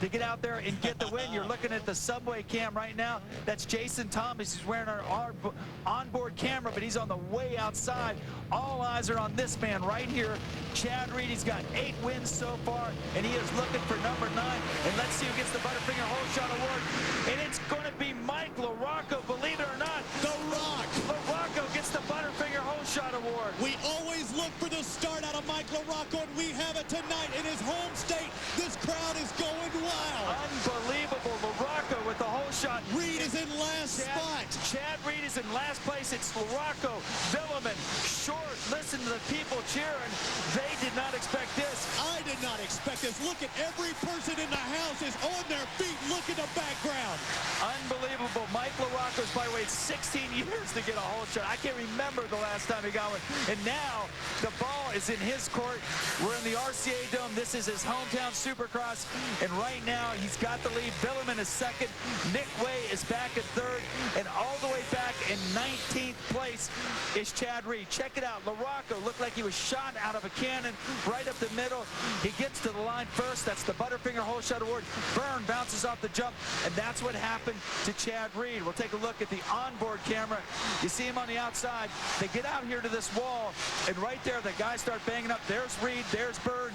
to get out there and get the win. You're looking at the subway cam right now. That's Jason Thomas. He's wearing our onboard camera, but he's on the way outside. All eyes are on this man right here, Chad Reed. He's got 8 wins so far, and he is looking for number 9. And let's see who gets the Butterfinger Hole Shot Award. And it's going to be Mike LaRocco, believe it or not. The Rock. LaRocco gets the Butterfinger Hole Shot Award. We always look for the start out of Mike LaRocco, and we have it tonight in his home state. This crowd is going wild. Unbelievable. LaRocco with the hole shot. Reed is in last spot. Chad Reed is in last place. It's LaRocco, Villeman, Short. Listen to the people cheering. They did not expect this. I did not expect this. Look at every person in the house is on their feet. Look at the background. Unbelievable. Mike LaRocco's probably waited 16 years to get a hole shot. I can't remember the last time he got one. And now the ball is in his court. We're in the RCA Dome. This is his hometown Supercross. And right now he's got the lead. Villeman is second. Nick Way is back at third. And all the way back in 19th place is Chad Reed. Check it out. LaRocco looked like he was shot out of a cannon right up the middle. He gets to the line first. That's the Butterfinger Hole Shot Award. Byrne bounces off the jump, and that's what happened to Chad Reed. We'll take a look at the onboard camera. You see him on the outside. They get out here to this wall, and right there the guys start banging up. There's Reed, there's Byrne.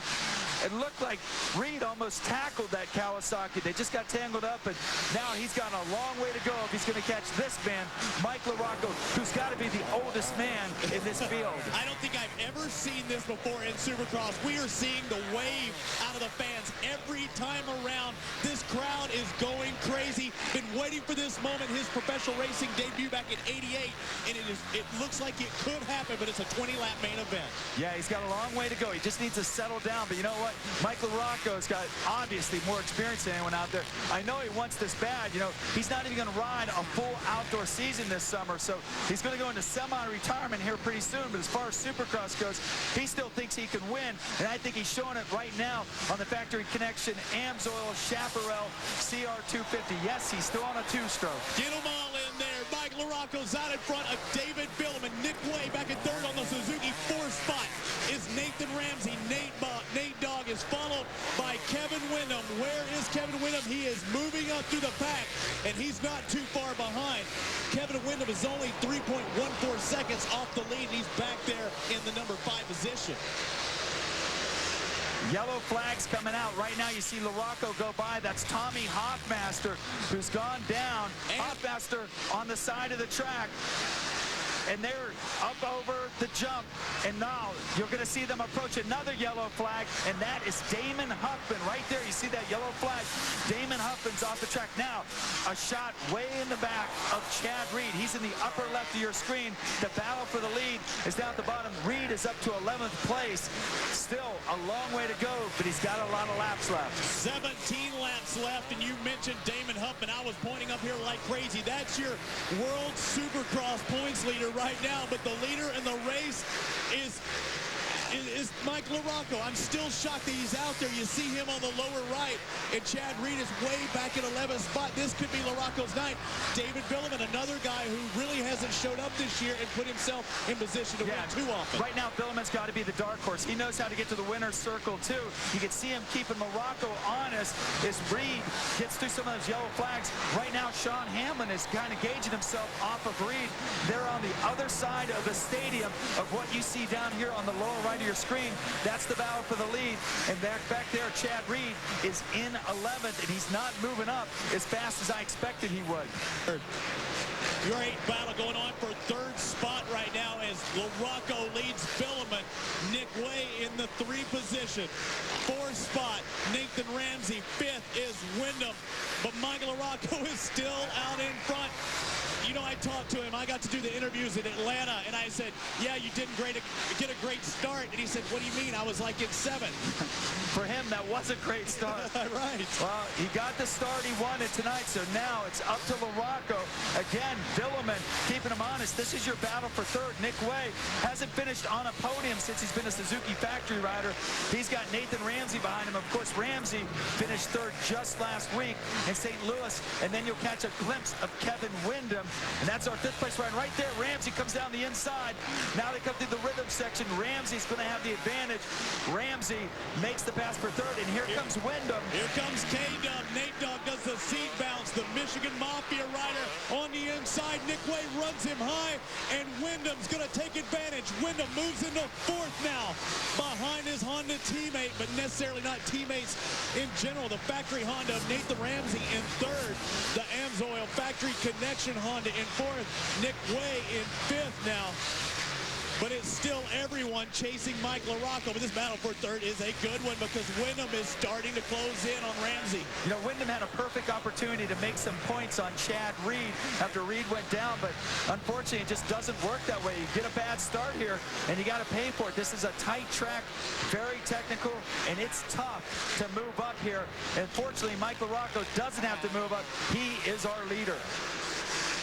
It looked like Reed almost tackled that Kawasaki. They just got tangled up, and now he's got a long way to go if he's going to catch this man, Mike LaRocco, who's got to be the oldest man in this field. I don't think I've ever seen this before in Supercross. We are seeing the wave out of the fans every time around. This crowd is going crazy. Been waiting for this moment. His professional racing debut back in '88, and it looks like it could happen, but it's a 20-lap main event. Yeah, he's got a long way to go. He just needs to settle down. But you know what? Mike LaRocco's got obviously more experience than anyone out there. I know he wants this bad. You know, he's not even going to ride a full outdoor season this summer, so he's going to go into semi-retirement here pretty soon. But as far as Supercross goes, he still thinks he can win, and I think he's showing it right now on the Factory Connection Amsoil Chaparral CR250. Yes, he's still on a 2-stroke. Get them all in there. Mike LaRocco's out in front of David Villeman. Nick Way back in third on the Suzuki 4 spot is Nathan Ramsey. Nate Dogg is followed by Kevin Windham. Where is Kevin Windham? He is moving up through the pack, and he's not too far behind. Kevin Windham is only 3.14 seconds off the lead. He's back there in the number 5 position. Yellow flags coming out. Right now you see LaRocco go by. That's Tommy Hoffmaster, who's gone down. Hoffmaster on the side of the track. And they're up over the jump. And now you're going to see them approach another yellow flag, and that is Damon Huffman. Right there, you see that yellow flag. Damon Huffman's off the track. Now, a shot way in the back of Chad Reed. He's in the upper left of your screen. The battle for the lead is down at the bottom. Reed is up to 11th place. Still a long way to go, but he's got a lot of laps left. 17 laps left, and you mentioned Damon Huffman. I was pointing up here like crazy. That's your World Supercross points leader right now, but the leader in the race is Mike LaRocco. I'm still shocked that he's out there. You see him on the lower right, and Chad Reed is way back at 11th spot. This could be LaRocco's night. David Villeman, another guy who really hasn't showed up this year and put himself in position to win too often. Right now, Villeman's got to be the dark horse. He knows how to get to the winner's circle, too. You can see him keeping LaRocco honest as Reed gets through some of those yellow flags. Right now, Sean Hamlin is kind of gauging himself off of Reed. They're on the other side of the stadium of what you see down here on the lower right of your screen. That's the battle for the lead. And back there, Chad Reed is in 11th, and he's not moving up as fast as I expected he would. Great battle going on for third spot right now as LaRocco leads Villeman. Nick Way in the 3 position. 4th spot, Nathan Ramsey. 5th is Windham. But Mike LaRocco is still out in front. You know, I talked to him. I got to do the interviews in Atlanta, and I said, yeah, you didn't get a great start. And he said, what do you mean? I was like in 7th. For him, that was a great start. Right. Well, he got the start he wanted tonight, so now it's up to LaRocco. Again, Villeman keeping him honest. This is your battle for third. Nick Way hasn't finished on a podium since he's been a Suzuki factory rider. He's got Nathan Ramsey behind him. Of course, Ramsey finished third just last week in St. Louis, and then you'll catch a glimpse of Kevin Windham. And that's our 5th place ride right there. Ramsey comes down the inside. Now they come through the rhythm section. Ramsey's going to have the advantage. Ramsey makes the pass for third, and here comes Windham. Here comes K-Dub. runs him high, and Wyndham's going to take advantage. Wyndham moves into fourth now behind his Honda teammate, but necessarily not teammates in general. The factory Honda of Nathan Ramsey in third. The Amsoil factory connection Honda in fourth. Nick Way in fifth now. But it's still everyone chasing Mike LaRocco. But this battle for third is a good one because Wyndham is starting to close in on Ramsey. You know, Wyndham had a perfect opportunity to make some points on Chad Reed after Reed went down, but unfortunately it just doesn't work that way. You get a bad start here, and you got to pay for it. This is a tight track, very technical, and it's tough to move up here. And fortunately, Mike LaRocco doesn't have to move up. He is our leader.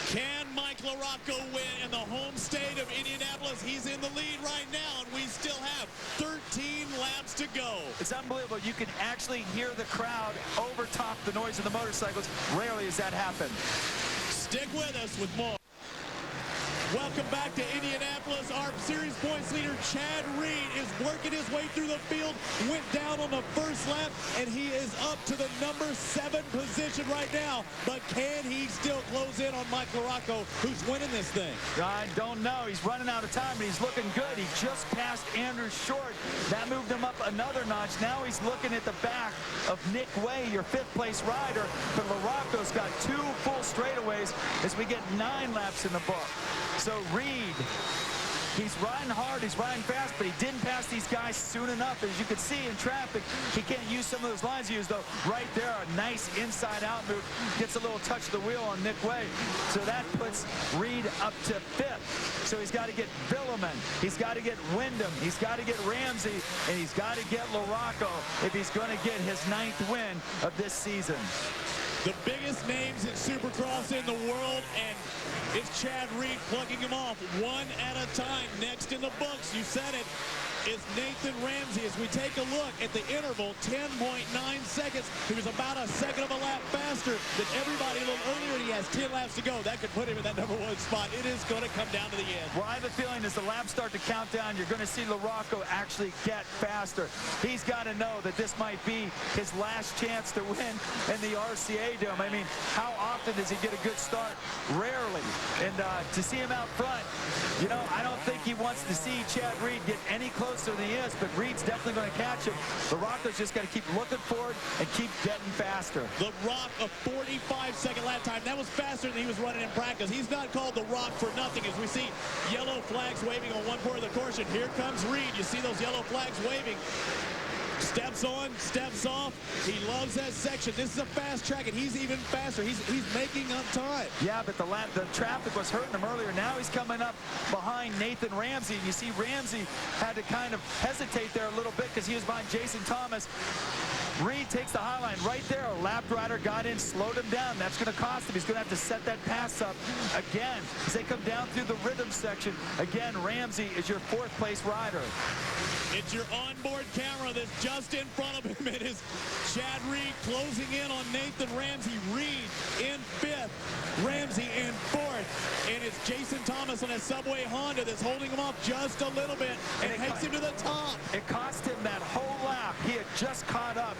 Can Mike LaRocco win in the home state of Indianapolis? He's in the lead right now, and we still have 13 laps to go. It's unbelievable. You can actually hear the crowd over top the noise of the motorcycles. Rarely has that happened. Stick with us with more. Welcome back to Indianapolis. Our series points leader, Chad Reed, is working his way through the field. Went down on the first lap, and he is up to the number 7 position right now. But can he still close in on Mike LaRocco, who's winning this thing? I don't know. He's running out of time, but he's looking good. He just passed Andrew Short. That moved him up another notch. Now he's looking at the back of Nick Way, your 5th place rider. But LaRocco's got 2 full straightaways as we get 9 laps in the book. So Reed, he's riding hard, he's riding fast, but he didn't pass these guys soon enough. As you can see in traffic, he can't use some of those lines he used, though. Right there, a nice inside-out move. Gets a little touch of the wheel on Nick Way. So that puts Reed up to 5th. So he's got to get Villeman, he's got to get Wyndham, he's got to get Ramsey, and he's got to get LaRocco if he's going to get his 9th win of this season. The biggest names in Supercross in the world, and it's Chad Reed plugging him off one at a time. Next in the books, you said it, is Nathan Ramsey. As we take a look at the interval, 10.9 seconds. He was about a second of a lap faster than everybody a little earlier, and he has 10 laps to go. That could put him in that number 1 spot. It is going to come down to the end. Well, I have a feeling as the laps start to count down, you're going to see LaRocco actually get faster. He's got to know that this might be his last chance to win in the RCA Dome. I mean, how often does he get a good start? Rarely. And to see him out front, you know, I don't think he wants to see Chad Reed get any closer than he is, but Reed's definitely going to catch him. LaRocco's just got to keep looking forward and keep getting faster. The Rock, a 45-second lap time. That was faster than he was running in practice. He's not called the Rock for nothing, as we see yellow flags waving on one part of the course. And here comes Reed. You see those yellow flags waving. Steps on, steps off. He loves that section. This is a fast track, and he's even faster. He's making up time. Yeah, but the traffic was hurting him earlier. Now he's coming up behind Nathan Ramsey. And you see Ramsey had to kind of hesitate there a little bit because he was behind Jason Thomas. Reed takes the high line right there. A lap rider got in, slowed him down. That's going to cost him. He's going to have to set that pass up again as they come down through the rhythm section. Again, Ramsey is your 4th place rider. It's your onboard camera that's just in front of him. It is Chad Reed closing in on Nathan Ramsey. Reed in 5th, Ramsey in 4th. And it's Jason Thomas on a Subway Honda that's holding him off just a little bit and takes him to the top. It cost him that whole lap. He had just caught up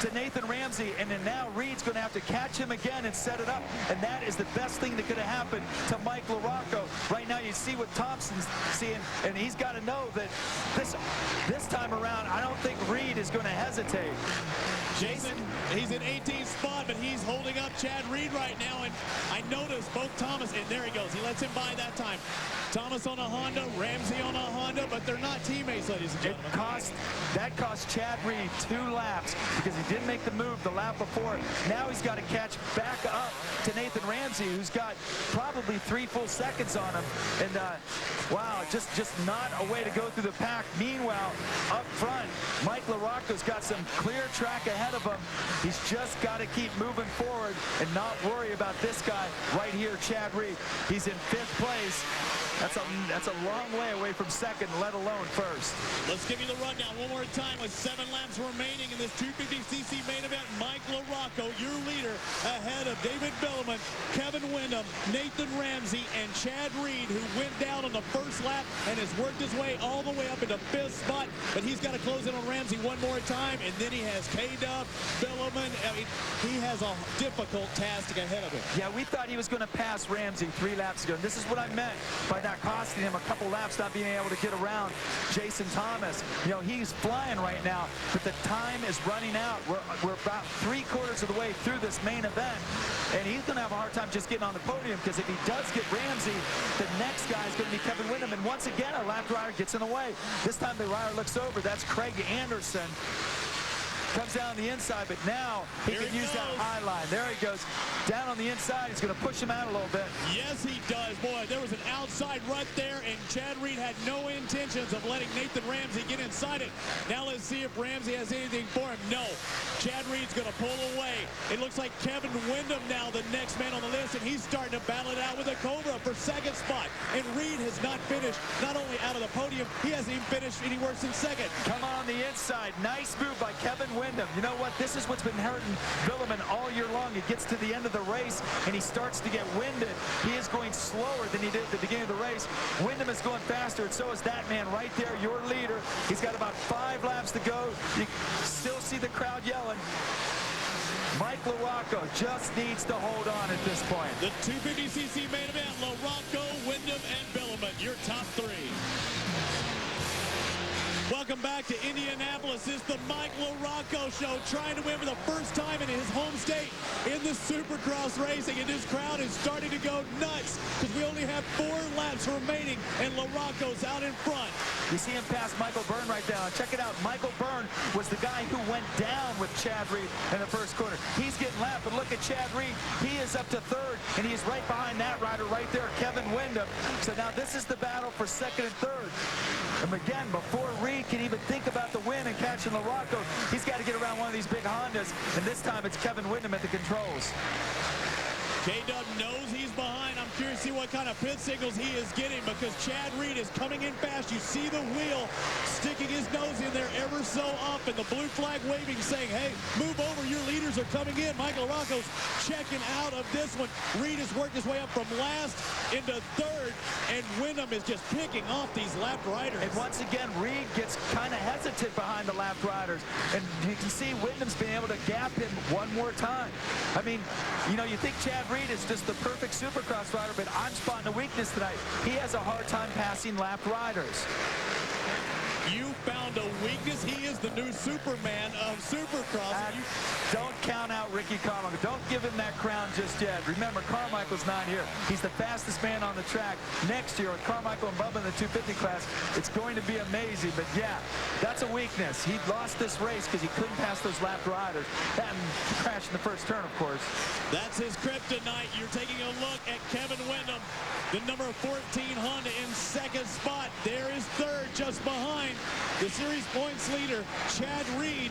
to Nathan Ramsey, and then now Reed's going to have to catch him again and set it up. And that is the best thing that could have happened to Mike LaRocco. Right now you see what Thompson's seeing, and he's got to know that this time around, I don't think Reed is going to hesitate. Jason, he's in 18th spot, but he's holding up Chad Reed right now. And I noticed both Thomas, and there he goes. He lets him by that time. Thomas on a Honda, Ramsey on a Honda, but they're not teammates, ladies and gentlemen. That cost Chad Reed 2 laps because he didn't make the move the lap before. Now he's got to catch back up to Nathan Ramsey, who's got probably 3 full seconds on him. And wow, just not a way to go through the pack. Meanwhile, up front, Mike LaRocco's got some clear track ahead of him. He's just got to keep moving forward and not worry about this guy right here, Chad Reed. He's in 5th place. That's a long way away from 2nd, let alone 1st. Let's give you the rundown one more time with 7 laps remaining in this 250cc main event. Mike LaRocco, your leader, ahead of David Billiman, Kevin Windham, Nathan Ramsey, and Chad Reed, who went down on the first lap and has worked his way all the way up into 5th spot. But he's got to close in on Ramsey one more time, and then he has K-Dub, Billiman. I mean, he has a difficult task ahead of him. Yeah, we thought he was going to pass Ramsey 3 laps ago. And this is what I meant by not costing him a couple laps, not being able to get around Jason Thomas. You know, he's flying right now, but the time is running out. We're about 3/4 of the way through this main event, and he's going to have a hard time just getting on the podium, because if he does get Ramsey, the next guy is going to be Kevin Windham, and once again a lap rider gets in the way. This time the rider looks over. That's Craig Anderson. Comes down the inside, but now he can use that high line. There he goes. Down on the inside. He's going to push him out a little bit. Yes, he does. Boy, there was an outside rut there, and Chad Reed had no intentions of letting Nathan Ramsey get inside it. Now let's see if Ramsey has anything for him. No. Chad Reed's going to pull away. It looks like Kevin Windham now the next man on the list, and he's starting to battle it out with a Cobra for 2nd spot. And Reed has not finished, not only out of the podium, he hasn't even finished any worse than 2nd. Come on the inside. Nice move by Kevin Windham. You know what? This is what's been hurting Billiman all year long. He gets to the end of the race, and he starts to get winded. He is going slower than he did at the beginning of the race. Windham is going faster, and so is that man right there, your leader. He's got about 5 laps to go. You still see the crowd yelling. Mike LaRocco just needs to hold on at this point. The 250cc main event, LaRocco, Windham, and Billiman, your top 3. Welcome back to Indianapolis. It's the Mike LaRocco Show, trying to win for the first time in his home state in the Supercross racing. And this crowd is starting to go nuts because we only have 4 laps remaining, and LaRocco's out in front. You see him pass Michael Byrne right now. Check it out. Michael Byrne was the guy who went down with Chad Reed in the first quarter. He's getting lapped, but look at Chad Reed. He is up to 3rd, and he is right behind that rider right there, Kevin Windham. So now this is the battle for 2nd and 3rd. And again, before Reed can even think about the win and catching LaRocco, he's got to get around one of these big Hondas, and this time it's Kevin Windham at the controls. K-Dub knows he's behind. I'm curious to see what kind of pit signals he is getting, because Chad Reed is coming in fast. You see the wheel sticking his nose in there ever so often. The blue flag waving, saying, hey, move over, your leaders are coming in. Michael LaRocco's checking out of this one. Reed has worked his way up from last into 3rd, and Windham is just picking off these lap riders. And once again, Reed gets kind of hesitant behind the lap riders, and you can see Windham's been able to gap him one more time. I mean, you know, you think Chad Reed is just the perfect Supercross rider, but I'm spotting a weakness tonight. He has a hard time passing lap riders. You found a weakness. He is the new Superman of Supercross. Don't count out Ricky Carmichael. Don't give him that crown just yet. Remember, Carmichael's not here. He's the fastest man on the track. Next year with Carmichael and Bubba in the 250 class, it's going to be amazing. But yeah, that's a weakness. He lost this race because he couldn't pass those lap riders. That and crashed in the first turn, of course. That's his kryptonite. You're taking a look at Kevin Windham, the number 14 Honda in 2nd spot. There is 3rd, just behind the series points leader, Chad Reed.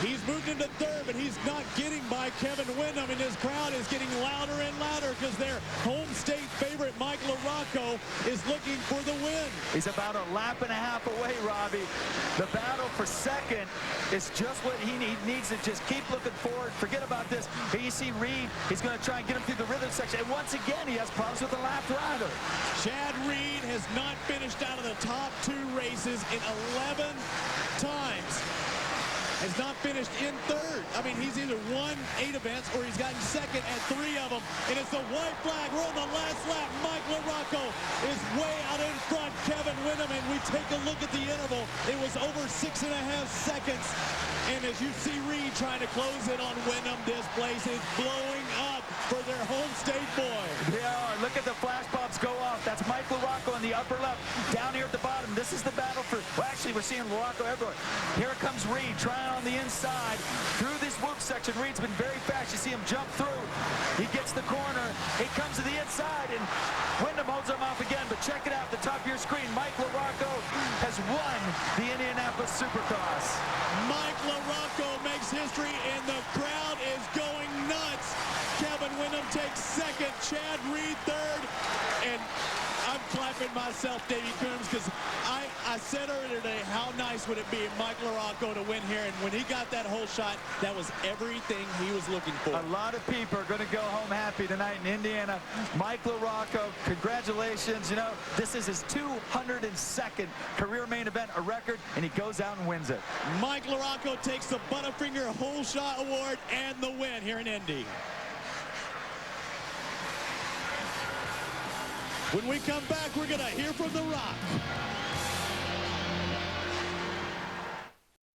He's moved into 3rd, but he's not getting by Kevin Windham, and his crowd is getting louder and louder because their home state favorite, Mike LaRocco, is looking for the win. He's about a lap and a half away, Robbie. The battle for 2nd is just what he needs to just keep looking forward. Forget about this. Here you see Reed. He's going to try and get him through the rhythm section. And once again, he has problems with the lap rider. Chad Reed has not finished out of the top 2 races in 11 times. Has not finished in 3rd. I mean, he's either won 8 events or he's gotten 2nd at 3 of them. And it's the white flag. We're on the last lap. Mike LaRocco is way out in front. Kevin Windham, and we take a look at the interval. It was over 6.5 seconds. And as you see Reed trying to close in on Windham, this place is blowing up for their home state boy. They are. Look at the flash bulbs go off. That's Mike LaRocco in the upper left. Down here at the bottom, this is the battle for, well, actually, we're seeing LaRocco everywhere. Here comes Reed trying on the inside through this whoop section. Reed's been very fast. You see him jump through. He gets the corner. He comes to the inside, and Windham holds him off again. But check it out, the top of your screen. Mike LaRocco has won the Indianapolis Supercross. Mike LaRocco makes history, and the crowd is going nuts. Kevin Windham takes 2nd, Chad Reed 3rd, and I'm clapping myself, Davey Coombs, because I I said earlier today, how nice would it be Mike LaRocco to win here? And when he got that whole shot, that was everything he was looking for. A lot of people are going to go home happy tonight in Indiana. Mike LaRocco, congratulations. You know, this is his 202nd career main event, a record, and he goes out and wins it. Mike LaRocco takes the Butterfinger Whole Shot Award and the win here in Indy. When we come back, we're going to hear from The Rock.